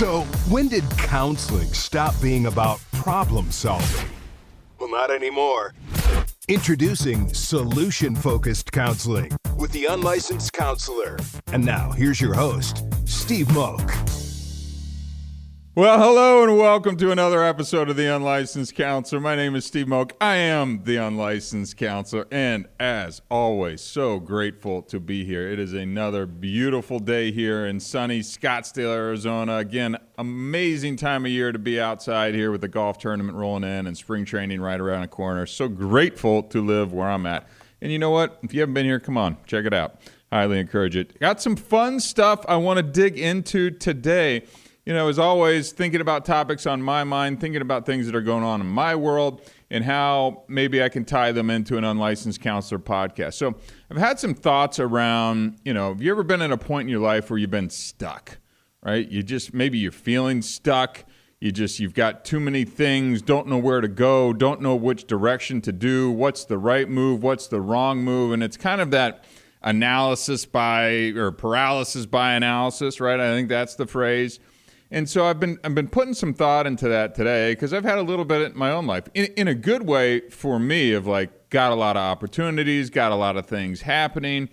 So, when did counseling stop being about problem solving? Well, not anymore. Introducing solution-focused counseling with the unlicensed counselor. And now, here's your host, Steve Moak. Well, hello and welcome to another episode of The Unlicensed Counselor. My name is Steve Moak. I am the Unlicensed Counselor, and as always, so grateful to be here. It is another beautiful day here in sunny Scottsdale, Arizona. Again, amazing time of year to be outside here with the golf tournament rolling in and spring training right around the corner. So grateful to live where I'm at. And you know what? If you haven't been here, come on, check it out. Highly encourage it. Got some fun stuff I want to dig into today. You know, as always, thinking about topics on my mind, thinking about things that are going on in my world and how maybe I can tie them into an Unlicensed Counselor podcast. So I've had some thoughts around, have you ever been at a point in your life where you've been stuck, right? Maybe you're feeling stuck. You've got too many things, don't know where to go, don't know which direction to do, what's the right move, what's the wrong move. And it's kind of that paralysis by analysis, right? I think that's the phrase. And so I've been putting some thought into that today because I've had a little bit in my own life in a good way for me of got a lot of opportunities, got a lot of things happening.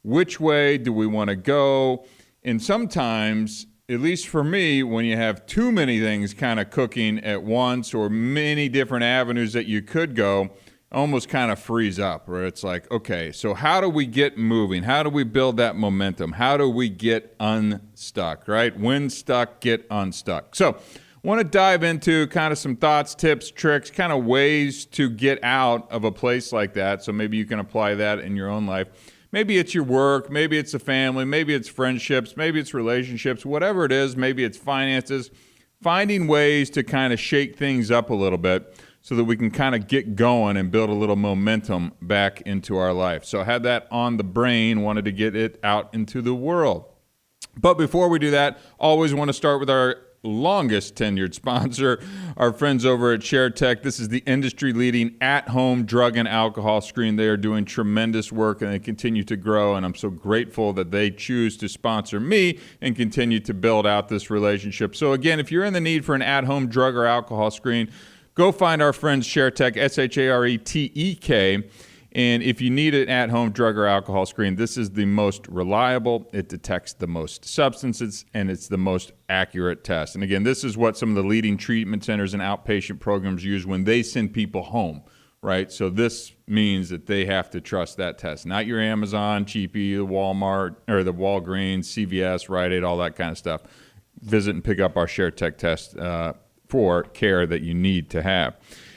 Which way do we want to go? And sometimes, at least for me, when you have too many things kind of cooking at once or many different avenues that you could go, almost kind of freeze up where it's like, okay, so how do we get moving? How do we build that momentum? How do we get unstuck, right? When stuck, get unstuck. So want to dive into kind of some thoughts, tips, tricks, kind of ways to get out of a place like that. So maybe you can apply that in your own life. Maybe it's your work, maybe it's a family, maybe it's friendships, maybe it's relationships, whatever it is, maybe it's finances, finding ways to kind of shake things up a little bit so that we can kind of get going and build a little momentum back into our life. So I had that on the brain, wanted to get it out into the world. But before we do that, always want to start with our longest tenured sponsor, our friends over at ShareTech. This is the industry-leading at-home drug and alcohol screen. They are doing tremendous work and they continue to grow, and I'm so grateful that they choose to sponsor me and continue to build out this relationship. So again, if you're in the need for an at-home drug or alcohol screen, go find our friends ShareTech, ShareTek. And if you need an at-home drug or alcohol screen, this is the most reliable. It detects the most substances, and it's the most accurate test. And again, this is what some of the leading treatment centers and outpatient programs use when they send people home, right? So this means that they have to trust that test, not your Amazon, Cheapy, the Walmart, or the Walgreens, CVS, Rite Aid, all that kind of stuff. Visit and pick up our ShareTech test for care that you need to have.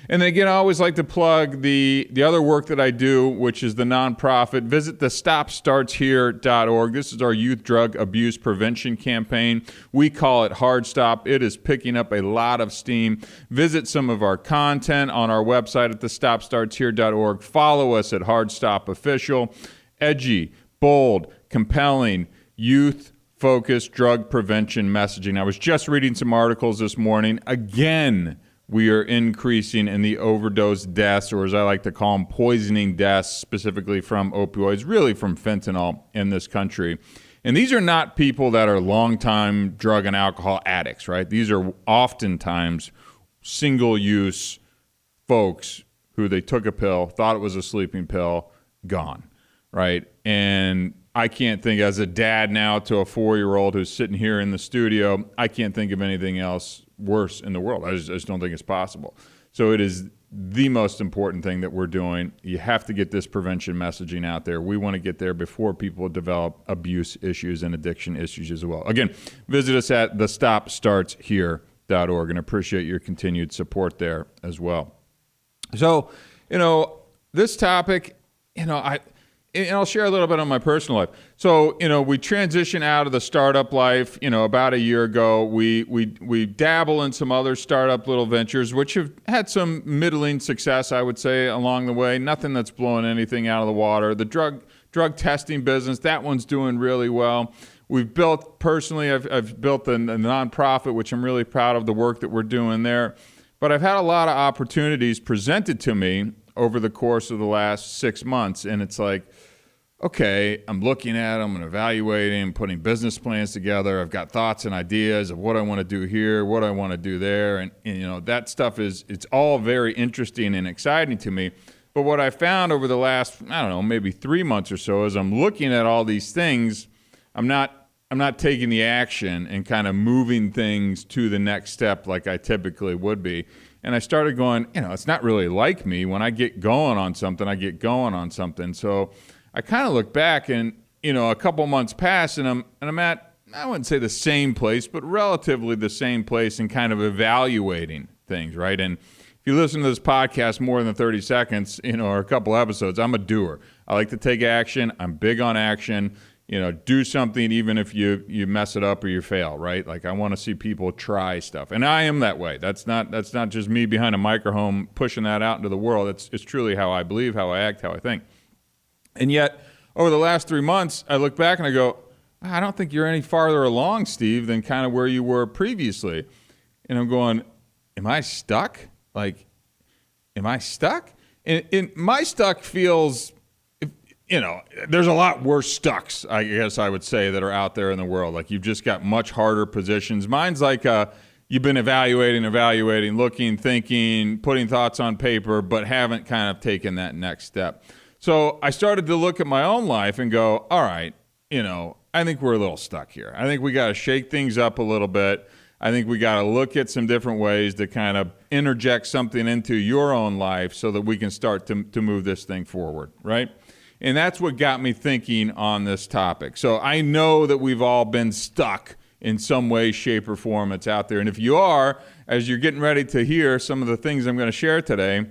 And then again, I always like to plug the other work that I do, which is the nonprofit. Visit the StopStartsHere.org. This is our youth drug abuse prevention campaign. We call it Hard Stop. It is picking up a lot of steam. Visit some of our content on our website at the StopStartsHere.org. Follow us at Hard Stop Official. Edgy, bold, compelling, youth-focused drug prevention messaging. I was just reading some articles this morning. Again, we are increasing in the overdose deaths, or as I like to call them, poisoning deaths, specifically from opioids, really from fentanyl in this country. And these are not people that are longtime drug and alcohol addicts, right? These are oftentimes single-use folks who they took a pill, thought it was a sleeping pill, gone, right? And I can't think, as a dad now to a 4-year-old who's sitting here in the studio, I can't think of anything else worse in the world. I just don't think it's possible. So it is the most important thing that we're doing. You have to get this prevention messaging out there. We want to get there before people develop abuse issues and addiction issues as well. Again, visit us at thestopstartshere.org and appreciate your continued support there as well. So, this topic, and I'll share a little bit on my personal life. So, we transition out of the startup life, about a year ago. We dabble in some other startup little ventures, which have had some middling success, I would say, along the way. Nothing that's blowing anything out of the water. The drug testing business, that one's doing really well. We've built, personally, I've built a nonprofit, which I'm really proud of the work that we're doing there. But I've had a lot of opportunities presented to me over the course of the last 6 months. And it's like, okay, I'm looking at them and evaluating, putting business plans together. I've got thoughts and ideas of what I want to do here, what I want to do there. And that stuff it's all very interesting and exciting to me. But what I found over the last, I don't know, maybe 3 months or so, is I'm looking at all these things. I'm not taking the action and kind of moving things to the next step like I typically would be. And I started going, it's not really like me. When I get going on something, I get going on something. So I kind of look back and, a couple months pass and I'm at, I wouldn't say the same place, but relatively the same place and kind of evaluating things, right? And if you listen to this podcast more than 30 seconds, or a couple episodes, I'm a doer. I like to take action. I'm big on action. Do something even if you mess it up or you fail, right? Like I want to see people try stuff. And I am that way. That's not just me behind a microphone pushing that out into the world. It's truly how I believe, how I act, how I think. And yet, over the last 3 months, I look back and I go, I don't think you're any farther along, Steve, than kind of where you were previously. And I'm going, am I stuck? Like, am I stuck? And my stuck feels, there's a lot worse stucks, I guess I would say, that are out there in the world. Like you've just got much harder positions. Mine's like you've been evaluating, looking, thinking, putting thoughts on paper, but haven't kind of taken that next step. So I started to look at my own life and go, all right, I think we're a little stuck here. I think we got to shake things up a little bit. I think we got to look at some different ways to kind of interject something into your own life so that we can start to move this thing forward, right? And that's what got me thinking on this topic. So I know that we've all been stuck in some way, shape, or form that's out there. And if you are, as you're getting ready to hear some of the things I'm going to share today,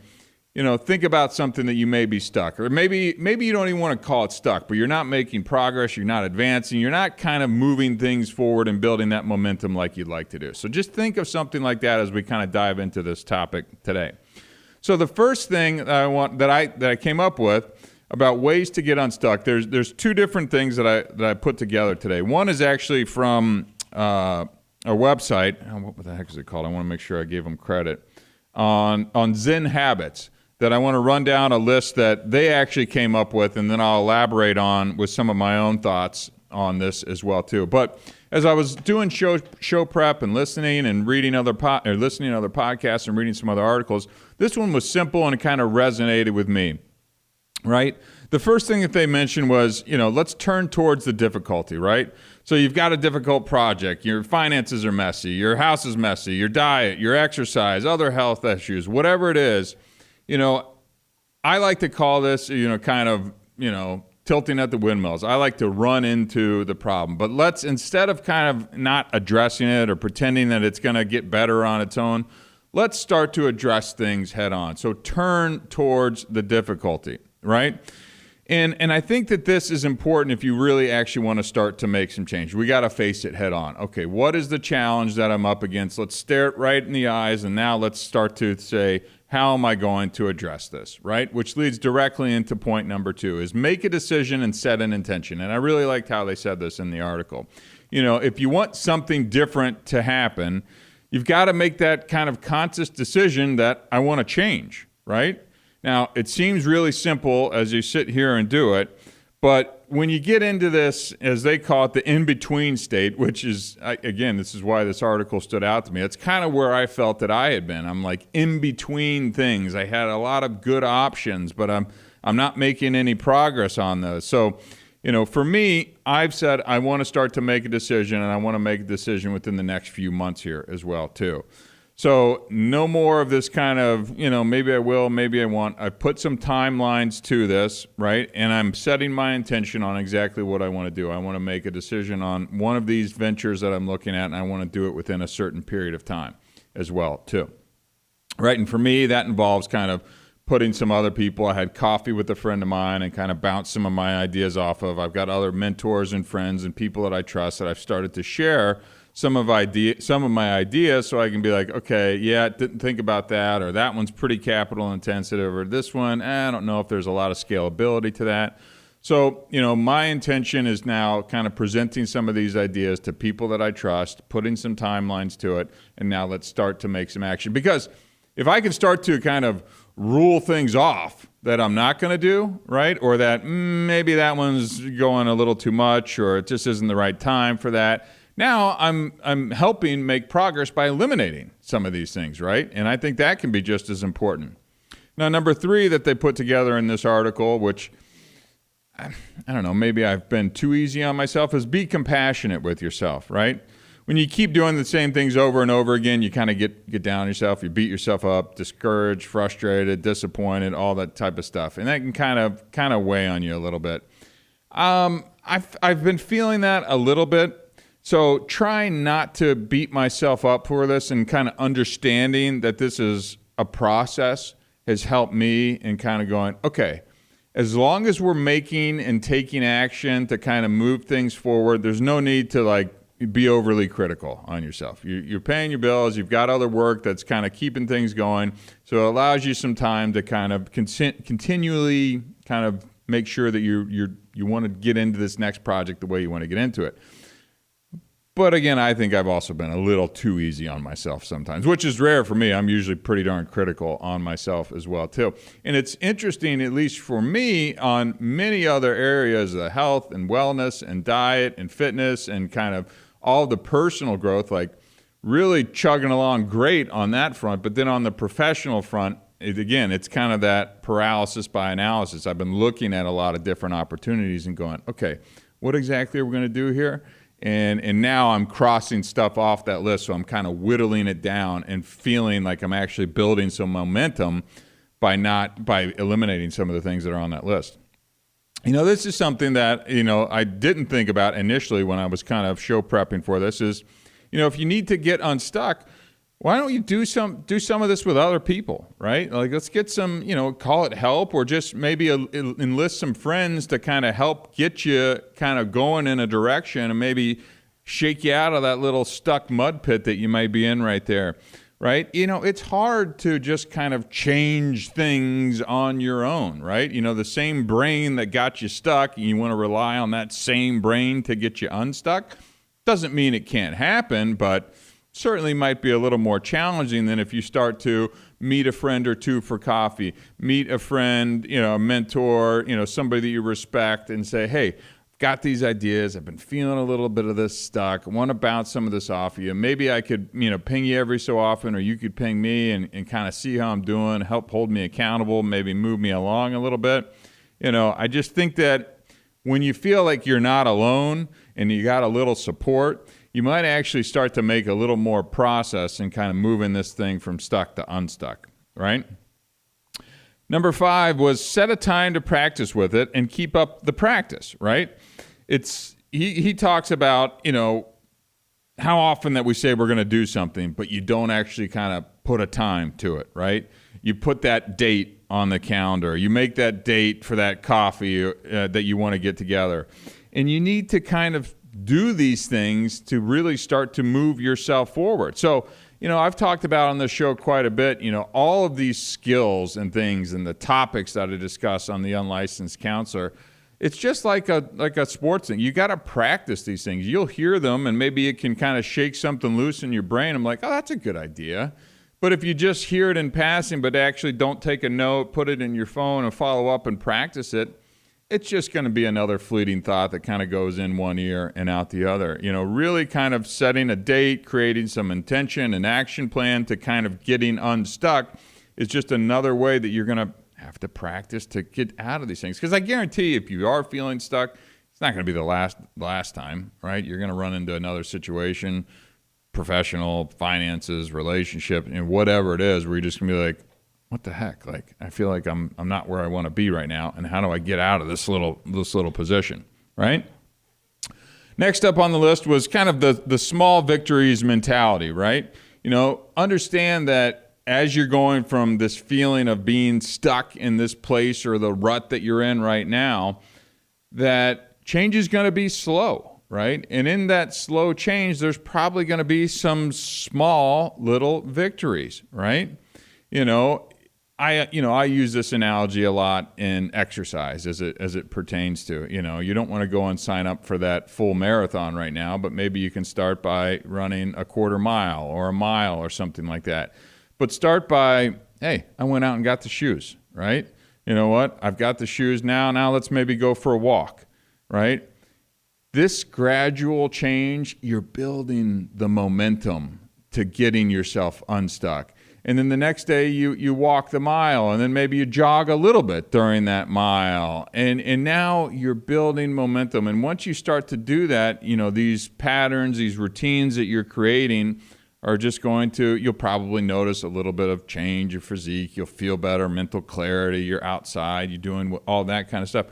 think about something that you may be stuck. Or maybe you don't even want to call it stuck, but you're not making progress, you're not advancing, you're not kind of moving things forward and building that momentum like you'd like to do. So just think of something like that as we kind of dive into this topic today. So the first thing that I came up with about ways to get unstuck, there's two different things that I put together today. One is actually from a website. What the heck is it called? I want to make sure I gave them credit. On Zen Habits, that I want to run down a list that they actually came up with, and then I'll elaborate on with some of my own thoughts on this as well too. But as I was doing show prep and listening and reading listening to other podcasts and reading some other articles, this one was simple and it kind of resonated with me. Right? The first thing that they mentioned was, let's turn towards the difficulty, right? So you've got a difficult project, your finances are messy, your house is messy, your diet, your exercise, other health issues, whatever it is, I like to call this, kind of, tilting at the windmills. I like to run into the problem. But let's, instead of kind of not addressing it or pretending that it's going to get better on its own, let's start to address things head on. So turn towards the difficulty. Right? And I think that this is important if you really actually want to start to make some change. We got to face it head on. Okay, what is the challenge that I'm up against? Let's stare it right in the eyes, and now let's start to say, how am I going to address this, right? Which leads directly into point number 2, is make a decision and set an intention. And I really liked how they said this in the article. If you want something different to happen, you've got to make that kind of conscious decision that I want to change, right? Now, it seems really simple as you sit here and do it, but when you get into this, as they call it, the in-between state, which is, again, this is why this article stood out to me. It's kind of where I felt that I had been. I'm like in between things. I had a lot of good options, but I'm not making any progress on those. So, for me, I've said I want to start to make a decision, and I want to make a decision within the next few months here as well, too. So no more of this kind of, maybe I will, maybe I won't. I put some timelines to this, right? And I'm setting my intention on exactly what I want to do. I want to make a decision on one of these ventures that I'm looking at, and I want to do it within a certain period of time as well, too. Right? And for me, that involves kind of putting some other people. I had coffee with a friend of mine and kind of bounced some of my ideas off of. I've got other mentors and friends and people that I trust that I've started to share some of my ideas, so I can be like, okay, yeah, didn't think about that, or that one's pretty capital intensive, or this one, I don't know if there's a lot of scalability to that. So, my intention is now kind of presenting some of these ideas to people that I trust, putting some timelines to it, and now let's start to make some action. Because if I can start to kind of rule things off that I'm not going to do, right? Or that maybe that one's going a little too much, or it just isn't the right time for that. Now I'm helping make progress by eliminating some of these things, right? And I think that can be just as important. Now, number 3 that they put together in this article, which I don't know, maybe I've been too easy on myself, is be compassionate with yourself, right? When you keep doing the same things over and over again, you kind of get down on yourself, you beat yourself up, discouraged, frustrated, disappointed, all that type of stuff. And that can kind of weigh on you a little bit. I've been feeling that a little bit. So trying not to beat myself up for this and kind of understanding that this is a process has helped me in kind of going, okay, as long as we're making and taking action to kind of move things forward, there's no need to like be overly critical on yourself. You're paying your bills. You've got other work that's kind of keeping things going. So it allows you some time to kind of continually kind of make sure that you want to get into this next project the way you want to get into it. But again, I think I've also been a little too easy on myself sometimes, which is rare for me. I'm usually pretty darn critical on myself as well, too. And it's interesting, at least for me, on many other areas of health and wellness and diet and fitness and kind of all the personal growth, like really chugging along great on that front. But then on the professional front, it's kind of that paralysis by analysis. I've been looking at a lot of different opportunities and going, okay, what exactly are we going to do here? And now I'm crossing stuff off that list, so I'm kind of whittling it down and feeling like I'm actually building some momentum by eliminating some of the things that are on that list. This is something that, I didn't think about initially when I was kind of show prepping for this is, if you need to get unstuck, why don't you do some of this with other people, right? Like, let's get some, call it help, or just maybe enlist some friends to kind of help get you kind of going in a direction and maybe shake you out of that little stuck mud pit that you might be in right there, right? It's hard to just kind of change things on your own, right? The same brain that got you stuck, and you want to rely on that same brain to get you unstuck, doesn't mean it can't happen, but certainly might be a little more challenging than if you start to meet a friend or two for coffee, meet a friend, a mentor, somebody that you respect, and say, hey, I've got these ideas. I've been feeling a little bit of this stuck. I want to bounce some of this off of you. Maybe I could, ping you every so often, or you could ping me and kind of see how I'm doing, help hold me accountable, maybe move me along a little bit. I just think that when you feel like you're not alone and you got a little support, you might actually start to make a little more process and kind of moving this thing from stuck to unstuck, right? Number 5 was set a time to practice with it and keep up the practice, right? He talks about, how often that we say we're going to do something, but you don't actually kind of put a time to it, right? You put that date on the calendar. You make that date for that coffee that you want to get together. And you need to kind of do these things to really start to move yourself forward. So, I've talked about on this show quite a bit, all of these skills and things and the topics that I discuss on the Unlicensed Counselor. It's just like a sports thing. You got to practice these things. You'll hear them, and maybe it can kind of shake something loose in your brain. I'm like, oh, that's a good idea. But if you just hear it in passing, but actually don't take a note, put it in your phone and follow up and practice it, it's just going to be another fleeting thought that kind of goes in one ear and out the other. Really kind of setting a date, creating some intention and action plan to kind of getting unstuck is just another way that you're going to have to practice to get out of these things. Because I guarantee if you are feeling stuck, it's not going to be the last time, right? You're going to run into another situation, professional, finances, relationship, and whatever it is, where you're just going to be like, what the heck? Like, I feel like I'm not where I want to be right now, and how do I get out of this little position, right? Next up on the list was kind of the small victories mentality, right? Understand that as you're going from this feeling of being stuck in this place or the rut that you're in right now, that change is going to be slow, right? And in that slow change, there's probably going to be some small little victories, right? I use this analogy a lot in exercise as it pertains to, you don't want to go and sign up for that full marathon right now, but maybe you can start by running a quarter mile or a mile or something like that. But start by, hey, I went out and got the shoes, right? You know what? I've got the shoes now. Now let's maybe go for a walk, right? This gradual change, you're building the momentum to getting yourself unstuck. And then the next day you walk the mile, and then maybe you jog a little bit during that mile. And now you're building momentum. And once you start to do that, these patterns, these routines that you're creating are just you'll probably notice a little bit of change, your physique, you'll feel better, mental clarity, you're outside, you're doing all that kind of stuff.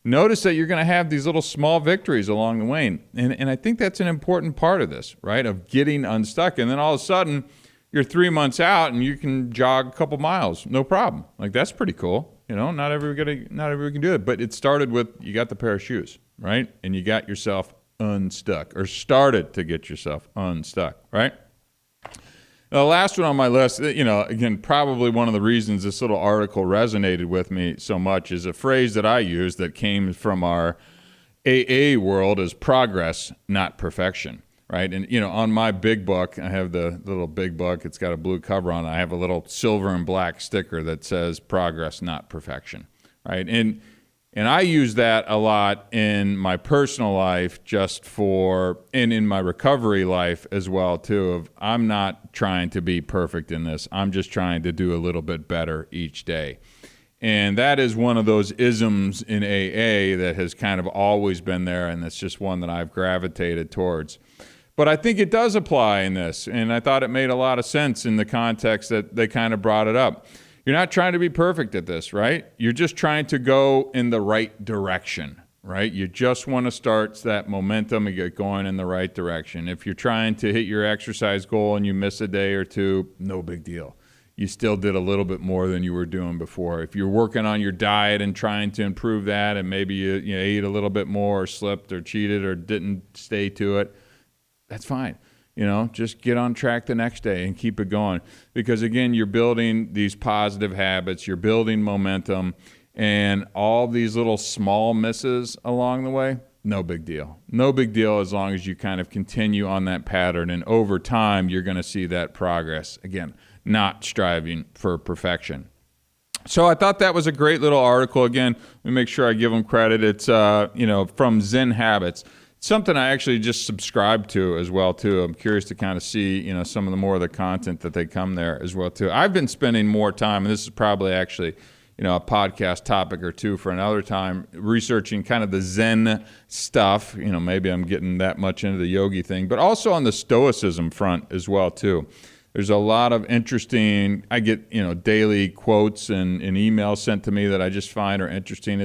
Notice that you're going to have these little small victories along the way. And I think that's an important part of this, right, of getting unstuck. And then all of a sudden, you're 3 months out and you can jog a couple miles, no problem. Like, that's pretty cool. Not everybody can do it. But it started with you got the pair of shoes, right? And you got yourself unstuck, or started to get yourself unstuck, right? Now, the last one on my list, again, probably one of the reasons this little article resonated with me so much is a phrase that I use that came from our AA world is progress, not perfection, right? And, on my big book, I have the little big book. It's got a blue cover on it. I have a little silver and black sticker that says progress, not perfection, right? And I use that a lot in my personal life and in my recovery life as well, too, of I'm not trying to be perfect in this. I'm just trying to do a little bit better each day. And that is one of those isms in AA that has kind of always been there, and that's just one that I've gravitated towards. But I think it does apply in this, and I thought it made a lot of sense in the context that they kind of brought it up. You're not trying to be perfect at this, right? You're just trying to go in the right direction, right? You just want to start that momentum and get going in the right direction. If you're trying to hit your exercise goal and you miss a day or two, no big deal. You still did a little bit more than you were doing before. If you're working on your diet and trying to improve that, and maybe you ate a little bit more or slipped or cheated or didn't stay to it, that's fine. Just get on track the next day and keep it going. Because again, you're building these positive habits, you're building momentum, and all these little small misses along the way, no big deal. No big deal as long as you kind of continue on that pattern. And over time, you're going to see that progress. Again, not striving for perfection. So I thought that was a great little article. Again, let me make sure I give them credit. It's from Zen Habits. Something I actually just subscribed to as well, too. I'm curious to kind of see, some of the more of the content that they come there as well, too. I've been spending more time, and this is probably actually, a podcast topic or two for another time, researching kind of the Zen stuff. Maybe I'm getting that much into the yogi thing, but also on the Stoicism front as well, too. There's a lot of interesting, I get, daily quotes and emails sent to me that I just find are interesting.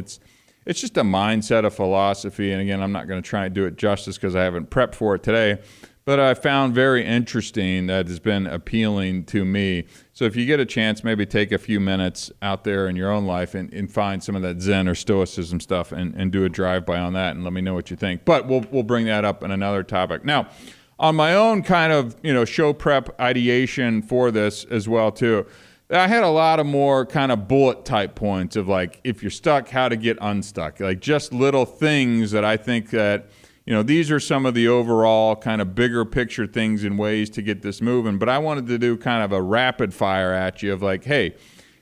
It's just a mindset, a philosophy, and again, I'm not going to try and do it justice because I haven't prepped for it today, but I found very interesting that has been appealing to me. So if you get a chance, maybe take a few minutes out there in your own life and find some of that Zen or Stoicism stuff and do a drive-by on that and let me know what you think. But we'll bring that up in another topic. Now, on my own kind of, show prep ideation for this as well, too, I had a lot of more kind of bullet type points of like, if you're stuck, how to get unstuck. Like just little things that I think that, these are some of the overall kind of bigger picture things and ways to get this moving. But I wanted to do kind of a rapid fire at you of like, hey,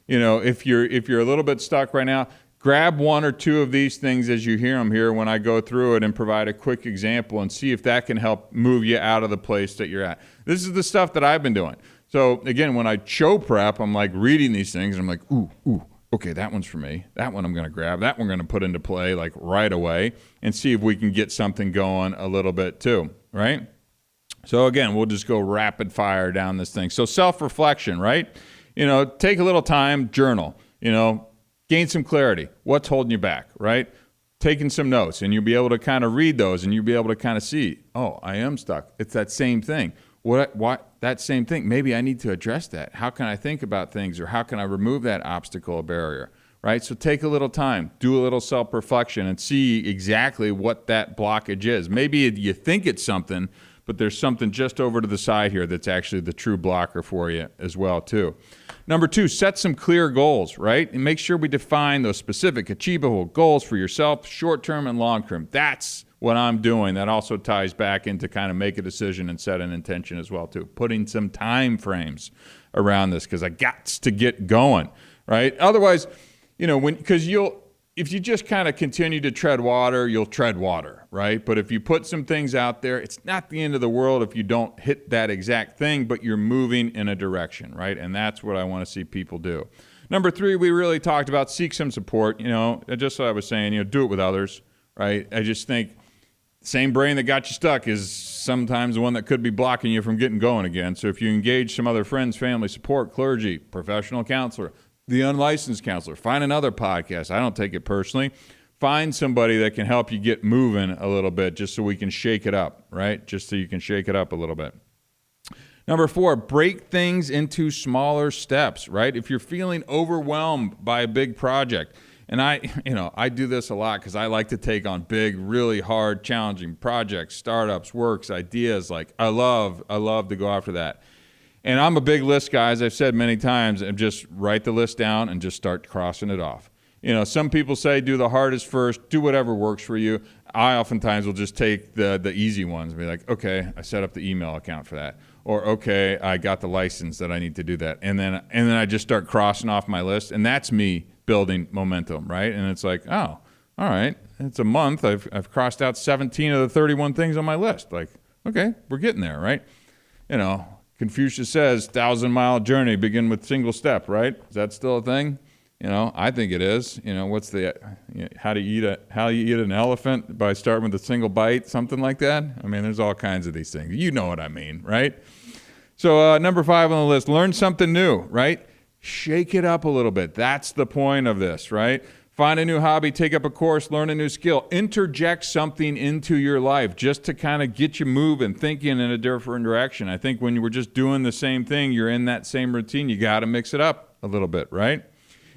if you're a little bit stuck right now, grab one or two of these things as you hear them here when I go through it and provide a quick example and see if that can help move you out of the place that you're at. This is the stuff that I've been doing. So again, when I show prep, I'm like reading these things and I'm like, ooh, okay, that one's for me. That one I'm going to grab. That one I'm going to put into play like right away and see if we can get something going a little bit too, right? So again, we'll just go rapid fire down this thing. So self-reflection, right? Take a little time, journal, gain some clarity. What's holding you back, right? Taking some notes, and you'll be able to kind of read those and you'll be able to kind of see, oh, I am stuck. It's that same thing. What that same thing, maybe I need to address that. How can I think about things, or how can I remove that obstacle or barrier, right? So take a little time, do a little self-reflection and see exactly what that blockage is. Maybe you think it's something, but there's something just over to the side here that's actually the true blocker for you as well, too. Number 2, set some clear goals, right? And make sure we define those specific, achievable goals for yourself, short-term and long-term. That's what I'm doing, that also ties back into kind of make a decision and set an intention as well too. Putting some time frames around this because I got to get going, right? Otherwise, if you just kind of continue to tread water, you'll tread water, right? But if you put some things out there, it's not the end of the world if you don't hit that exact thing, but you're moving in a direction, right? And that's what I want to see people do. Number 3, we really talked about seek some support. Just what I was saying, do it with others, right? I just think same brain that got you stuck is sometimes the one that could be blocking you from getting going again. So if you engage some other friends, family, support, clergy, professional counselor, the unlicensed counselor, find another podcast. I don't take it personally. Find somebody that can help you get moving a little bit just so we can shake it up, right? Just so you can shake it up a little bit. Number 4, break things into smaller steps, right? If you're feeling overwhelmed by a big project, and I do this a lot because I like to take on big, really hard, challenging projects, startups, works, ideas. Like I love to go after that. And I'm a big list guy, as I've said many times, and just write the list down and just start crossing it off. Some people say do the hardest first, do whatever works for you. I oftentimes will just take the easy ones and be like, okay, I set up the email account for that. Or, okay, I got the license that I need to do that. And then I just start crossing off my list, and that's me building momentum, right? And it's like, oh, all right, it's a month. I've crossed out 17 of the 31 things on my list. Like, okay, we're getting there, right? Confucius says, 1,000-mile journey begin with single step, right? Is that still a thing? I think it is. What's how you eat an elephant by starting with a single bite, something like that? I mean, there's all kinds of these things. You know what I mean, right? So number 5 on the list, learn something new, right? Shake it up a little bit. That's the point of this, right? Find a new hobby, take up a course, learn a new skill, interject something into your life just to kind of get you moving, thinking in a different direction. I think when you were just doing the same thing, you're in that same routine, you got to mix it up a little bit, right?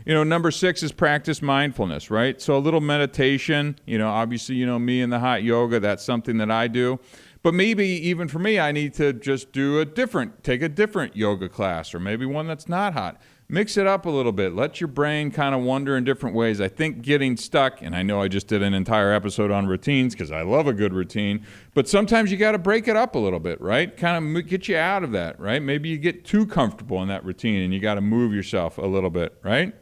Number 6 is practice mindfulness, right? So a little meditation, obviously, me and the hot yoga, that's something that I do. But maybe even for me, I need to just take a different yoga class, or maybe one that's not hot. Mix it up a little bit. Let your brain kind of wander in different ways. I think getting stuck, and I know I just did an entire episode on routines because I love a good routine, but sometimes you got to break it up a little bit, right? Kind of get you out of that, right? Maybe you get too comfortable in that routine and you got to move yourself a little bit, right?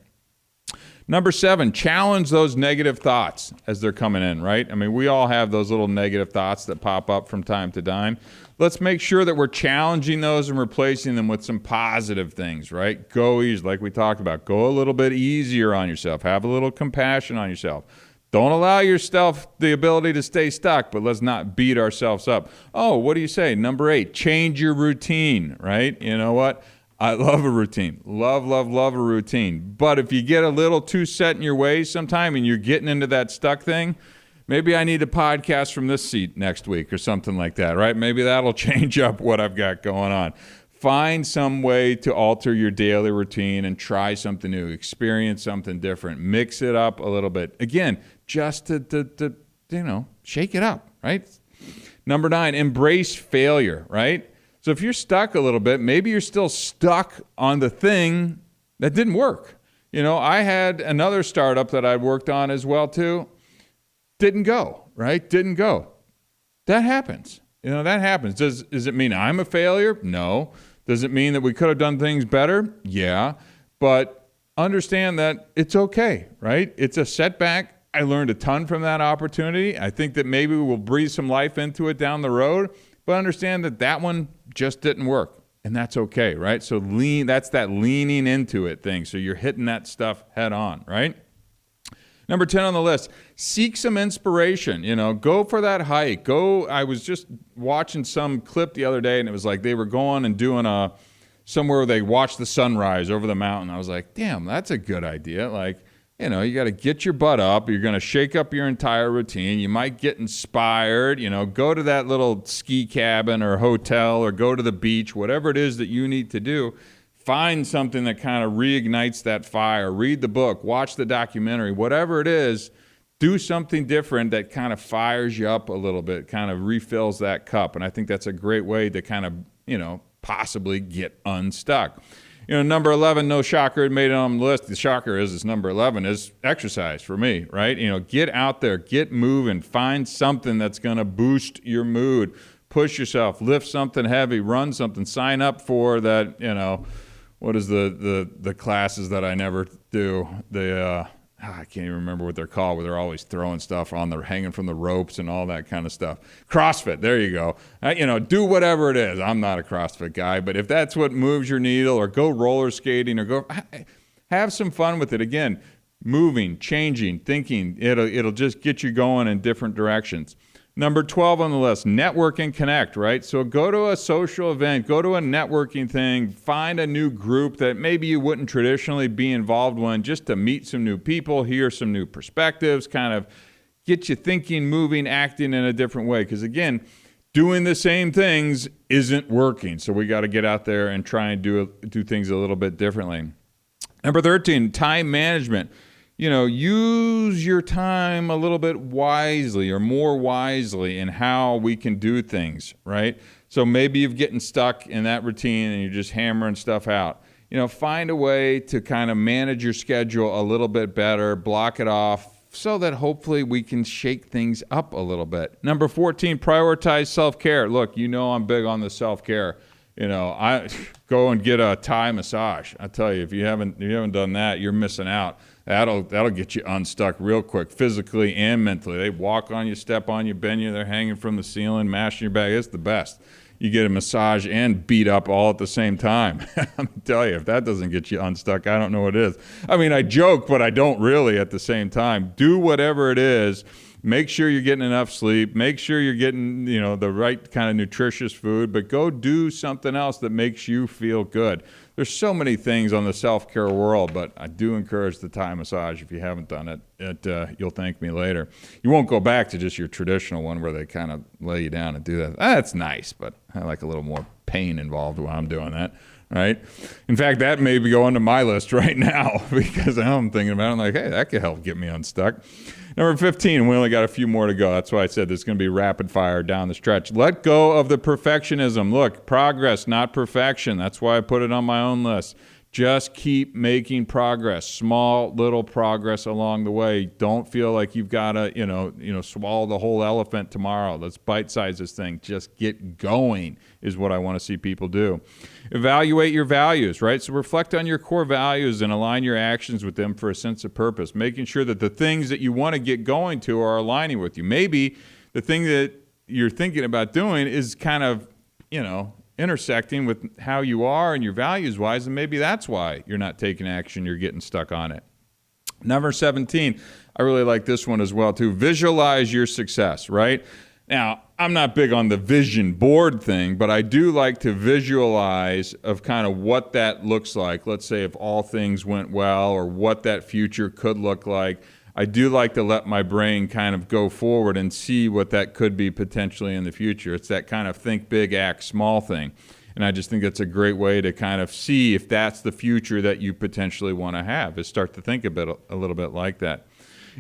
Number 7, challenge those negative thoughts as they're coming in, right? I mean, we all have those little negative thoughts that pop up from time to time. Let's make sure that we're challenging those and replacing them with some positive things, right? Go easy, like we talked about. Go a little bit easier on yourself. Have a little compassion on yourself. Don't allow yourself the ability to stay stuck, but let's not beat ourselves up. Oh, what do you say? Number 8, change your routine, right? You know what? I love a routine. Love a routine. But if you get a little too set in your ways sometime and you're getting into that stuck thing, maybe I need a podcast from this seat next week or something like that, right? Maybe that'll change up what I've got going on. Find some way to alter your daily routine and try something new, experience something different, mix it up a little bit. Again, just to shake it up, right? Number 9, embrace failure, right? So if you're stuck a little bit, maybe you're still stuck on the thing that didn't work. I had another startup that I worked on as well too. Didn't go, right? Didn't go. That happens. That happens. Does it mean I'm a failure? No. Does it mean that we could have done things better? Yeah. But understand that it's okay, right? It's a setback. I learned a ton from that opportunity. I think that maybe we'll breathe some life into it down the road, but understand that one just didn't work, and that's okay, right? So that's that leaning into it thing. So you're hitting that stuff head on, right? Number 10 on the list, seek some inspiration. Go for that hike. I was just watching some clip the other day, and it was like they were going and doing somewhere where they watched the sunrise over the mountain. I was like, damn, that's a good idea. Like, you got to get your butt up. You're going to shake up your entire routine. You might get inspired. Go to that little ski cabin or hotel or go to the beach, whatever it is that you need to do. Find something that kind of reignites that fire. Read the book, watch the documentary, whatever it is. Do something different that kind of fires you up a little bit, kind of refills that cup. And I think that's a great way to kind of, possibly get unstuck. Number 11, no shocker, it made it on the list. The shocker is number 11 is exercise for me, right? Get out there, get moving, find something that's going to boost your mood. Push yourself, lift something heavy, run something, sign up for that, what is the classes that I never do? I can't even remember what they're called, where they're always throwing stuff on, they're hanging from the ropes and all that kind of stuff. CrossFit, there you go. Do whatever it is. I'm not a CrossFit guy, but if that's what moves your needle, or go roller skating, or go have some fun with it. Again, moving, changing, thinking, it'll just get you going in different directions. Number 12 on the list, network and connect, right? So go to a social event, go to a networking thing, find a new group that maybe you wouldn't traditionally be involved in, just to meet some new people, hear some new perspectives, kind of get you thinking, moving, acting in a different way. Because again, doing the same things isn't working. So we got to get out there and try and do things a little bit differently. Number 13, time management. Use your time a little bit wisely, or more wisely, in how we can do things, right? So maybe you're getting stuck in that routine and you're just hammering stuff out. Find a way to kind of manage your schedule a little bit better, block it off, so that hopefully we can shake things up a little bit. Number 14, prioritize self-care. Look, I'm big on the self-care. I go and get a Thai massage. I tell you, if you haven't done that, you're missing out. That'll get you unstuck real quick, physically and mentally. They walk on you, step on you, bend you. They're hanging from the ceiling, mashing your back. It's the best. You get a massage and beat up all at the same time. I'm telling you, if that doesn't get you unstuck, I don't know what is. I joke, but I don't really at the same time. Do whatever it is. Make sure you're getting enough sleep. Make sure you're getting, the right kind of nutritious food, but go do something else that makes you feel good. There's so many things on the self-care world, but I do encourage the Thai massage. If you haven't done it, you'll thank me later. You won't go back to just your traditional one where they kind of lay you down and do that. That's nice, but I like a little more pain involved while I'm doing that. Right? In fact, that may be going to my list right now, because I'm thinking about it. I'm like, hey, that could help get me unstuck. Number 15, we only got a few more to go. That's why I said there's going to be rapid fire down the stretch. Let go of the perfectionism. Look, progress, not perfection. That's why I put it on my own list. Just keep making progress, small little progress along the way. Don't feel like you've got to, swallow the whole elephant tomorrow. Let's bite-size this thing. Just get going is what I want to see people do. Evaluate your values, right? So reflect on your core values and align your actions with them for a sense of purpose, making sure that the things that you want to get going to are aligning with you. Maybe the thing that you're thinking about doing is kind of, intersecting with how you are and your values-wise, and maybe that's why you're not taking action, you're getting stuck on it. Number 17, I really like this one as well, too. Visualize your success, right? Now, I'm not big on the vision board thing, but I do like to visualize of kind of what that looks like. Let's say if all things went well, or what that future could look like. I do like to let my brain kind of go forward and see what that could be potentially in the future. It's that kind of think big, act small thing. And I just think that's a great way to kind of see if that's the future that you potentially want to have, is start to think a little bit like that.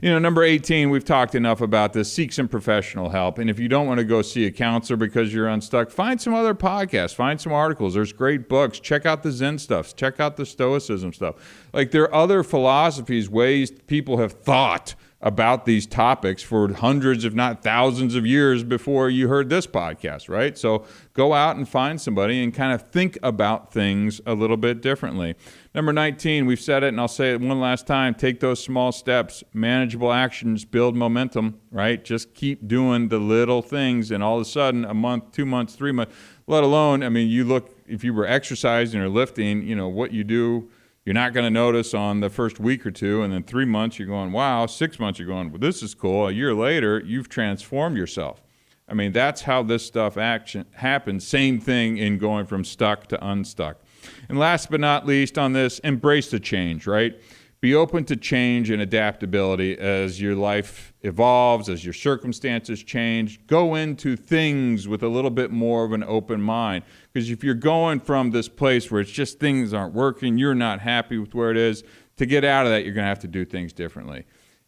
Number 18, we've talked enough about this. Seek some professional help. And if you don't want to go see a counselor because you're unstuck, find some other podcasts, find some articles. There's great books. Check out the Zen stuff. Check out the Stoicism stuff. Like, there are other philosophies, ways people have thought about these topics for hundreds, if not thousands of years before you heard this podcast, right? So go out and find somebody and kind of think about things a little bit differently. Number 19, we've said it, and I'll say it one last time. Take those small steps, manageable actions, build momentum, right? Just keep doing the little things, and all of a sudden, a month, 2 months, 3 months, let alone, you look, if you were exercising or lifting, what you do, you're not going to notice on the first week or two, and then 3 months you're going, wow, 6 months you're going, well, this is cool. A year later, you've transformed yourself. That's how this stuff happens. Same thing in going from stuck to unstuck. And last but not least on this, embrace the change, right? Be open to change and adaptability as your life evolves, as your circumstances change. Go into things with a little bit more of an open mind. Because if you're going from this place where it's just things aren't working, you're not happy with where it is, to get out of that, you're going to have to do things differently.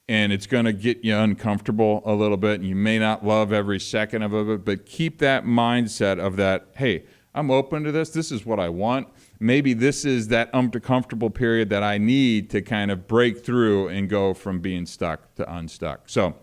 And it's going to get you uncomfortable a little bit, and you may not love every second of it, but keep that mindset of that, hey, I'm open to this. This is what I want. Maybe this is that uncomfortable period that I need to kind of break through and go from being stuck to unstuck. So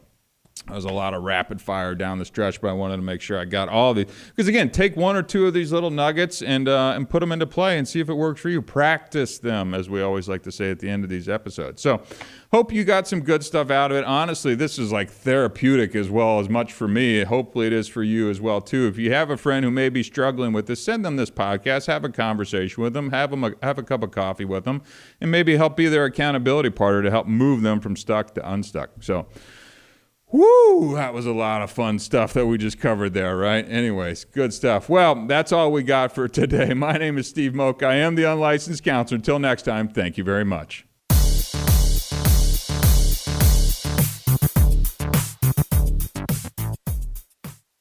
that was a lot of rapid fire down the stretch, but I wanted to make sure I got all of these. Because again, take one or two of these little nuggets and put them into play and see if it works for you. Practice them, as we always like to say at the end of these episodes. So hope you got some good stuff out of it. Honestly, this is like therapeutic as well as much for me. Hopefully it is for you as well, too. If you have a friend who may be struggling with this, send them this podcast, have a conversation with them, have a cup of coffee with them, and maybe help be their accountability partner to help move them from stuck to unstuck. So, woo, that was a lot of fun stuff that we just covered there, right? Anyways, good stuff. Well, that's all we got for today. My name is Steve Moak. I am the Unlicensed Counselor. Until next time, thank you very much.